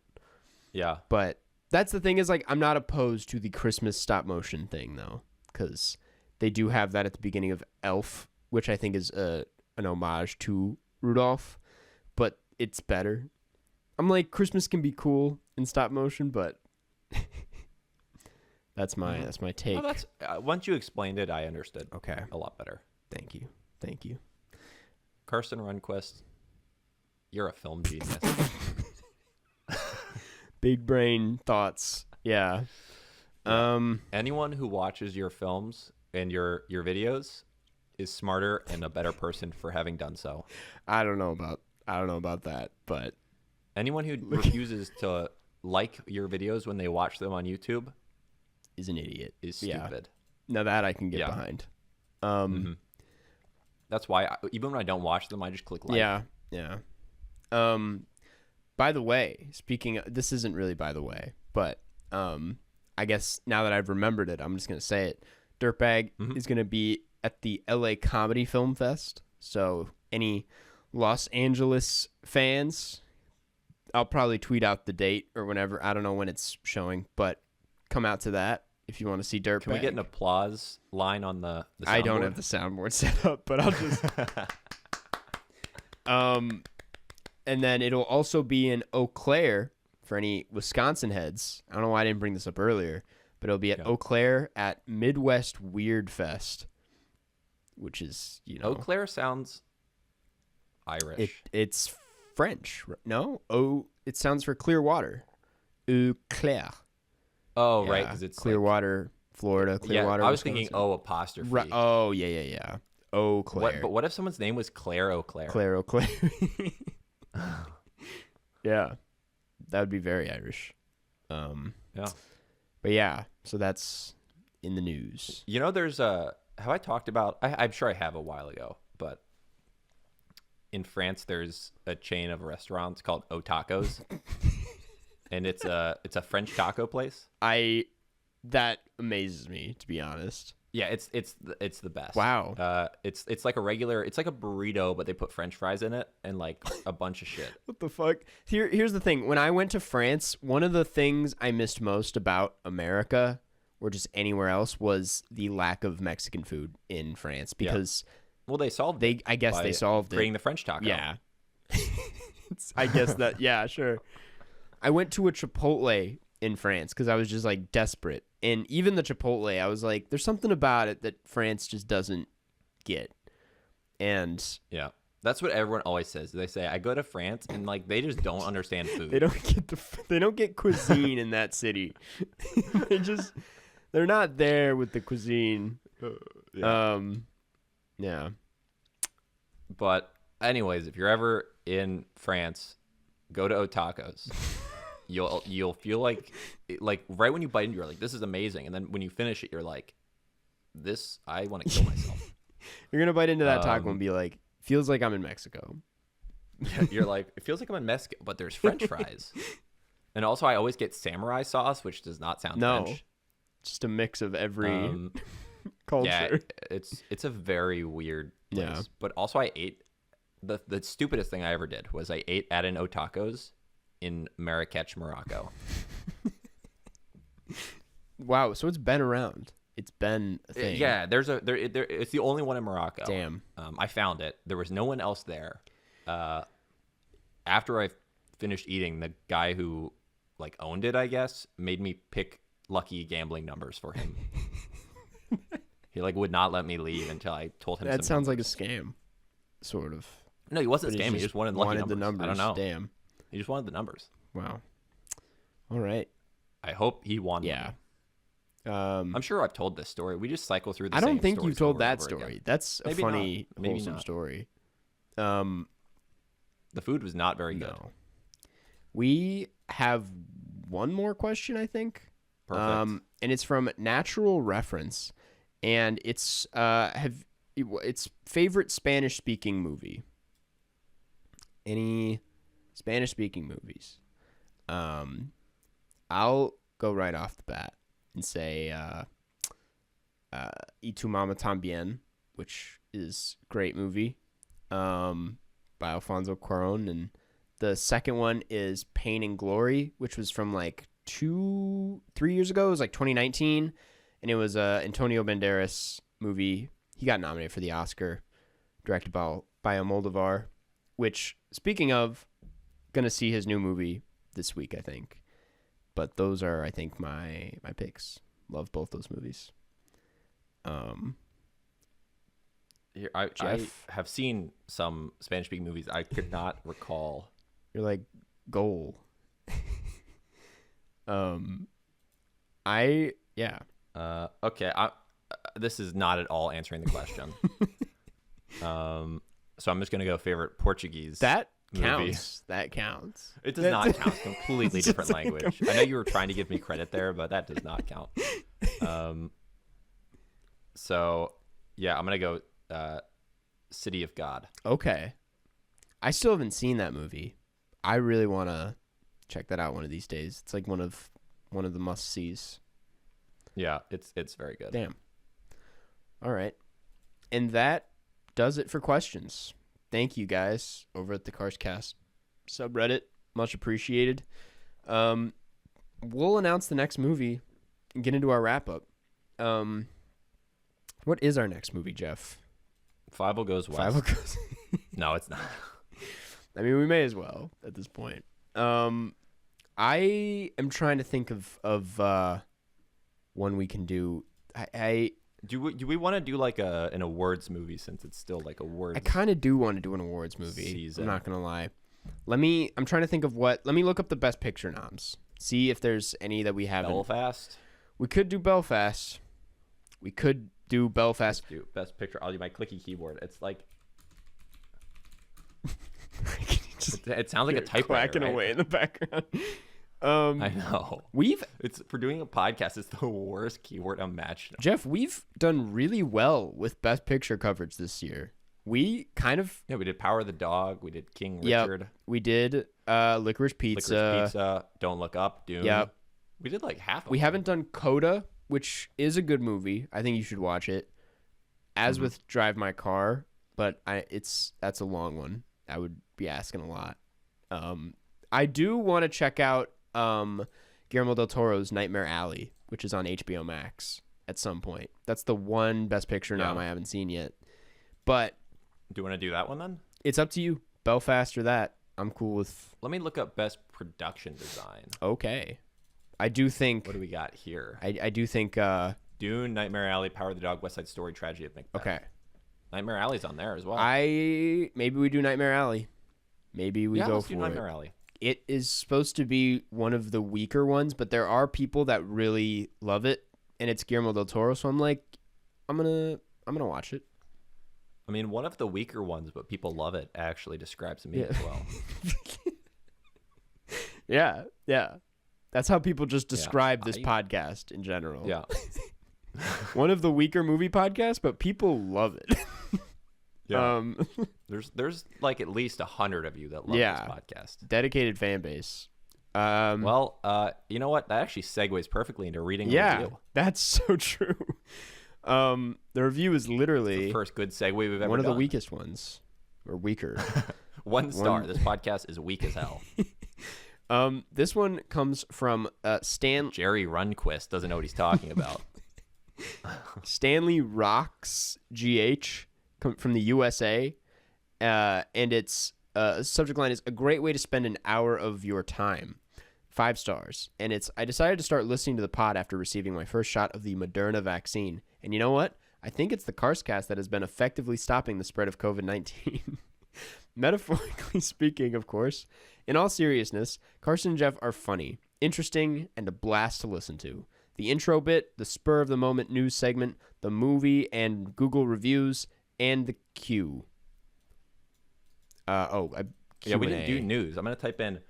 Yeah, but that's the thing is like I'm not opposed to the Christmas stop motion thing though, because they do have that at the beginning of Elf, which I think is an homage to Rudolph, but it's better. I'm like Christmas can be cool in stop motion, but. That's my take. Well, once you explained it, I understood. Okay, a lot better. Thank you. Karsten Rundquist, you're a film genius. Big brain thoughts. Yeah. Anyone who watches your films and your videos is smarter and a better person for having done so. I don't know about that, but anyone who refuses to like your videos when they watch them on YouTube is an idiot. Is stupid. Now that I can get behind. That's why even when I don't watch them, I just click like. Yeah. By the way, this isn't really by the way, but I guess now that I've remembered it, I'm just gonna say it. Dirtbag is gonna be at the LA Comedy Film Fest. So any Los Angeles fans, I'll probably tweet out the date or whenever. I don't know when it's showing, but come out to that if you want to see Dirtbag. Can we get an applause line on the soundboard? I don't have the soundboard set up, but I'll just... And then it'll also be in Eau Claire for any Wisconsin heads. I don't know why I didn't bring this up earlier, but it'll be at Eau Claire at Midwest Weird Fest, which is, Eau Claire sounds Irish. It's French. No? It sounds for clear water. Eau Claire. Oh, right, because it's Clearwater, Florida. Clearwater. I was thinking apostrophe. Oh, yeah. Eau Claire. But what if someone's name was Claire Eau Claire? Claire Eau Claire. Yeah, that would be very Irish. Yeah. But yeah, so that's in the news. You know, there's a. Have I talked about? I'm sure I have a while ago, but in France, there's a chain of restaurants called O Tacos, and it's a French taco place. That amazes me, to be honest. Yeah, it's the best. Wow. It's like a regular. It's like a burrito, but they put French fries in it and like a bunch of shit. What the fuck? Here's the thing. When I went to France, one of the things I missed most about America or just anywhere else was the lack of Mexican food in France because Well, they solved it. I guess they solved creating it. the French taco. Yeah. I guess that. Yeah, sure. I went to a Chipotle in France because I was just like desperate, and even the Chipotle, I was like, "There's something about it that France just doesn't get." And yeah, that's what everyone always says. They say I go to France and like they just don't understand food. they don't get cuisine in that city. They're not there with the cuisine. Yeah. But anyways, if you're ever in France, go to O Tacos. You'll feel like right when you bite into it, you're like, this is amazing, and then when you finish it, you're like, this, I want to kill myself. You're gonna bite into that taco and be like, feels like I'm in Mexico. You're like, it feels like I'm in Mexico, but there's French fries, and also I always get samurai sauce, which does not sound French. Just a mix of every culture. Yeah, it's a very weird place. Yeah. But also, I ate the stupidest thing I ever did was I ate at an O Tacos in Marrakech, Morocco. Wow, so it's been around. It's been a thing. Yeah, it's the only one in Morocco. Damn. I found it. There was no one else there. After I finished eating, the guy who like owned it, I guess, made me pick lucky gambling numbers for him. He like would not let me leave until I told him. That some sounds numbers. like a scam, sort of. No, he wasn't But scamming. He just wanted lucky numbers. the numbers. I don't know. Damn. He just wanted the numbers. Wow. All right. I hope he won. Yeah. I'm sure I've told this story. We just cycle through the I same don't think stories you've told over and that over story. again. That's Maybe a funny, not. Maybe wholesome not. story. The food was not very good. No. We have one more question, I think. Perfect. And it's from Natural Reference, and it's it's favorite Spanish speaking movie. Any Spanish speaking movies? I'll go right off the bat and say Y Tu Mama Tambien, which is a great movie, by Alfonso Cuarón, and the second one is Pain and Glory, which was from like 2-3 years ago. It was like 2019, and it was a Antonio Banderas movie. He got nominated for the Oscar, directed by Almodovar, which, speaking of, gonna see his new movie this week, I think. But those are, I think, my picks. Love both those movies. Here, I Jeff? have seen some Spanish-speaking movies. I could not recall. You're like goal. Yeah. Okay. This is not at all answering the question. So I'm just gonna go favorite Portuguese. That movie. counts. That counts. It does not count. Completely It's different just like language. I know you were trying to give me credit there, but that does not count. So yeah, I'm gonna go City of God. Okay. I still haven't seen that movie. I really want to check that out one of these days. It's like one of the must-sees. Yeah, it's very good. Damn. All right. And that does it for questions. Thank you guys over at the Karstcast subreddit. Much appreciated. We'll announce the next movie and get into our wrap-up. What is our next movie, Jeff? Five Goes West. Five Goes. No, it's not. I mean, we may as well at this point. I am trying to think of one we can do. Do we want to do like an awards movie since it's still like awards? I kind of do want to do an awards movie. Season. I'm not gonna lie. I'm trying to think of what. Let me look up the Best Picture noms. See if there's any that we haven't. Belfast. We could do Belfast. We could do Belfast. Do Best Picture. I'll do my clicky keyboard. It's like it sounds like a typewriter. Quacking right? away in the background. I know. We've It's for doing a podcast. It's the worst keyword imaginable. Jeff, we've done really well with Best Picture coverage this year. We kind of Yeah, we did Power of the Dog. We did King Yep. Richard. We did Licorice Pizza. Licorice Pizza. Don't Look Up. Dune. Yep. We did like half of We them. haven't done Coda, which is a good movie. I think you should watch it. As with Drive My Car, but that's a long one. I would be asking a lot. I do want to check out Guillermo del Toro's Nightmare Alley, which is on HBO Max at some point. That's the one Best Picture nom I haven't seen yet. But Do you want to do that one then? it's up to you. Belfast or that. I'm cool with. Let me look up Best Production Design. Okay. I do think. What do we got here? I do think. Dune, Nightmare Alley, Power of the Dog, West Side Story, Tragedy of Macbeth. Okay. Nightmare Alley's on there as well. Maybe we do Nightmare Alley. Maybe we go let's for do it. Nightmare Alley. It is supposed to be one of the weaker ones, but there are people that really love it, and it's Guillermo del Toro. So I'm like, I'm gonna watch it. I mean, one of the weaker ones, but people love it, actually describes me as well. Yeah. That's how people just describe this I- podcast in general. Yeah. One of the weaker movie podcasts, but people love it. Yeah. There's like at least 100 of you that love this podcast. Dedicated fan base. Well, you know what? That actually segues perfectly into reading a review. That's so true. The review is literally The first good segue we've ever one of the done. weakest ones, or weaker. 1 star. This podcast is weak as hell. This one comes from Stan Jerry Runquist doesn't know what he's talking about. Stanley Rocks GH from the USA, and its subject line is a great way to spend an hour of your time. 5 stars. And I decided to start listening to the pod after receiving my first shot of the Moderna vaccine. And you know what? I think it's the Karstcast that has been effectively stopping the spread of COVID-19. Metaphorically speaking, of course. In all seriousness, Carson and Jeff are funny, interesting, and a blast to listen to. The intro bit, the spur of the moment news segment, the movie and Google reviews, and the Q. Yeah, we didn't do news. I'm going to type in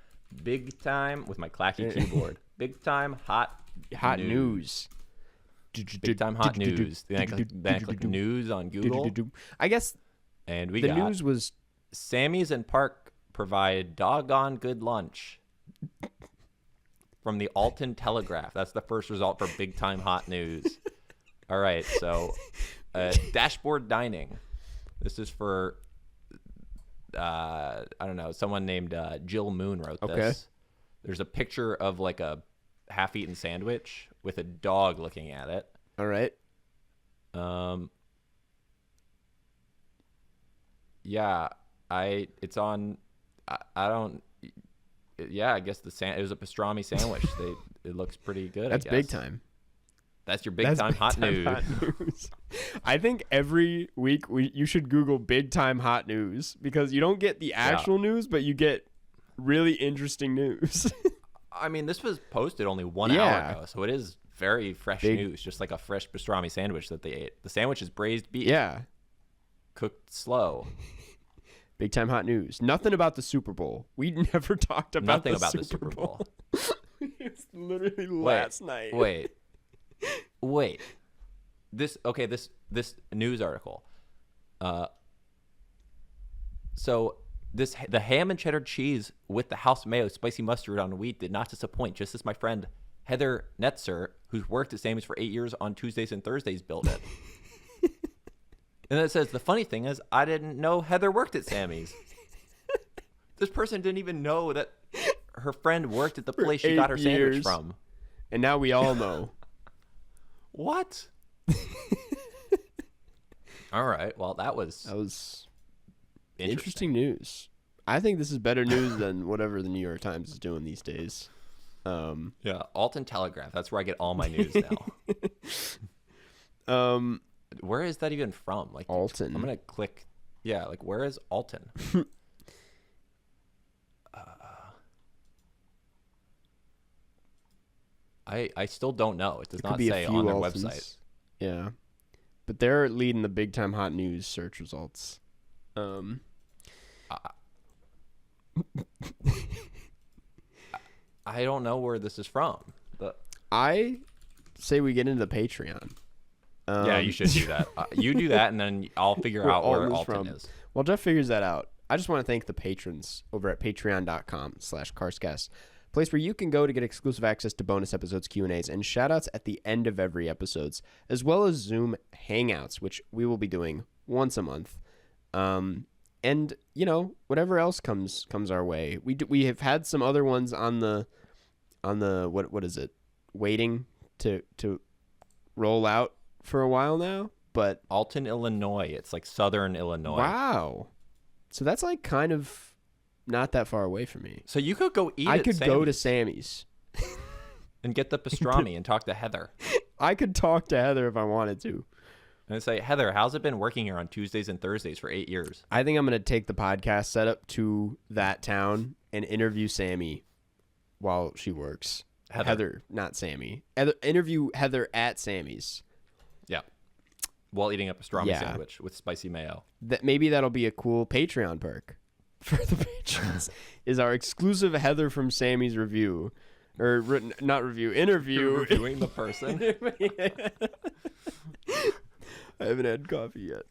big time with my clacky keyboard. Big time hot news. Big time hot news. Then I click news on Google. I guess And we the got news was Sammy's and Park provide doggone good lunch. From the Alton Telegraph. That's the first result for big time hot news. All right, so dashboard dining. This is for I don't know, someone named Jill Moon wrote this. Okay. There's a picture of like a half-eaten sandwich with a dog looking at it. all right. Yeah, it's on. I don't. Yeah, I guess it was a pastrami sandwich. It looks pretty good. That's I guess. big time. That's your big time hot news. I think every week you should Google big time hot news because you don't get the actual news, but you get really interesting news. I mean, this was posted only 1 hour ago, so it is very fresh news, just like a fresh pastrami sandwich that they ate. The sandwich is braised beef. Yeah. Cooked slow. Big time hot news. Nothing about the Super Bowl. We never talked about Nothing the about Super the Super Bowl. It's literally last night. Wait. This news article. So the ham and cheddar cheese with the house mayo, spicy mustard on wheat did not disappoint. Just as my friend Heather Netzer, who's worked at Sammy's for 8 years on Tuesdays and Thursdays, built it. And then it says the funny thing is I didn't know Heather worked at Sammy's. This person didn't even know that her friend worked at the place she got her sandwich from. And now we all know. What? All right. Well, that was interesting news. I think this is better news than whatever the New York Times is doing these days. Yeah, Alton Telegraph. That's where I get all my news now. Where is that even from? Like Alton. I'm gonna click. Yeah, like where is Alton? I still don't know. It does not say on their website. Yeah, but they're leading the big time hot news search results. I don't know where this is from. But I say we get into the Patreon. yeah, you should do that. You do that, and then I'll figure out where Alton is. While Jeff figures that out, I just want to thank the patrons over at patreon.com/Karstcast, a place where you can go to get exclusive access to bonus episodes, Q&As, and shout-outs at the end of every episodes, as well as Zoom Hangouts, which we will be doing once a month. And, whatever else comes our way. We have had some other ones on the what is it? Waiting to roll out for a while now, but Alton, Illinois. It's like southern Illinois. Wow. So that's like kind of not that far away from me. So you could go eat I at could Sammy's go to Sammy's and get the pastrami and talk to Heather. I could talk to Heather if I wanted to. And say, Heather, how's it been working here on Tuesdays and Thursdays for 8 years? I think I'm going to take the podcast setup to that town and interview Sammy while she works. Heather, not Sammy. Interview Heather at Sammy's. Yeah. While eating a pastrami sandwich with spicy mayo. Maybe that'll be a cool Patreon perk for the patrons. Is our exclusive Heather from Sammy's review. Or not review, interview. You're reviewing the person. I haven't had coffee yet.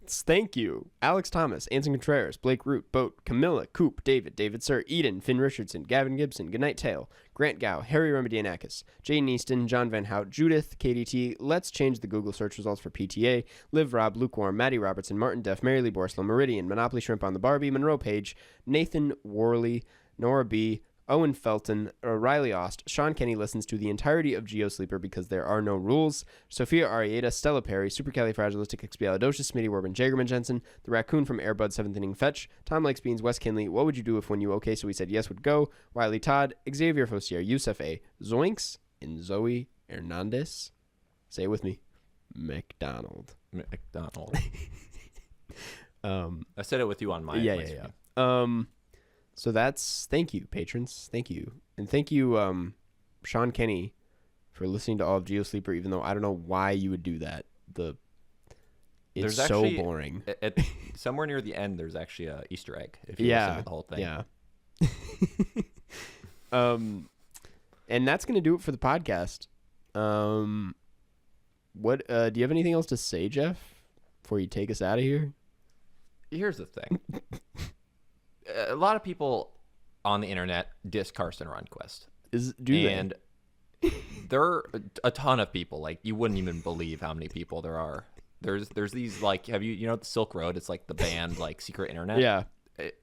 Thank you. Alex Thomas, Anson Contreras, Blake Root, Boat, Camilla, Coop, David Sir, Eden, Finn Richardson, Gavin Gibson, Goodnight Tail, Grant Gow, Harry Remedianakis, Jane Easton, John Van Hout, Judith, KDT, Let's Change the Google search results for PTA, Liv Rob, Lukewarm, Maddie Robertson, Martin Deff, Mary Lee Borslow, Meridian, Monopoly Shrimp on the Barbie, Monroe Page, Nathan Worley, Nora B., Owen Felton, Riley Ost, Sean Kenny listens to the entirety of GeoSleeper because there are no rules, Sophia Arieta, Stella Perry, Supercalifragilisticexpialidocious, Smitty Warburton, Jagerman Jensen, the raccoon from Airbud 7th Inning Fetch, Tom Likes Beans, Wes Kinley, What Would You Do If When You Okay So We Said Yes Would Go, Wiley Todd, Xavier Fossier, Yusef A, Zoinks, and Zoe Hernandez. Say it with me. McDonald. I said it with you on my Yeah. So thank you, patrons. Thank you. And thank you, Sean Kenny, for listening to all of GeoSleeper, even though I don't know why you would do that. It's so boring. Somewhere near the end, there's actually a Easter egg if you listen to the whole thing. Yeah. And that's going to do it for the podcast. What do you have anything else to say, Jeff, before you take us out of here? Here's the thing. A lot of people on the internet diss Karsten Runquist. And there are a ton of people. Like, you wouldn't even believe how many people there are. There's these, like, have you the Silk Road? It's like the band, like, Secret Internet. Yeah.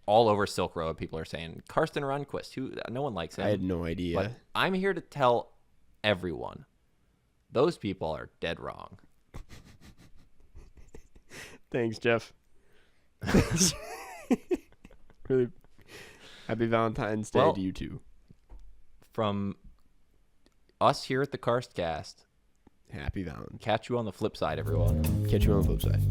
All over Silk Road, people are saying Karsten Runquist. No one likes him. I had no idea. But I'm here to tell everyone, those people are dead wrong. Thanks, Jeff. Really happy Valentine's Day to you too. From us here at the Karstcast, happy Valentine's. Catch you on the flip side, everyone. Catch you on the flip side.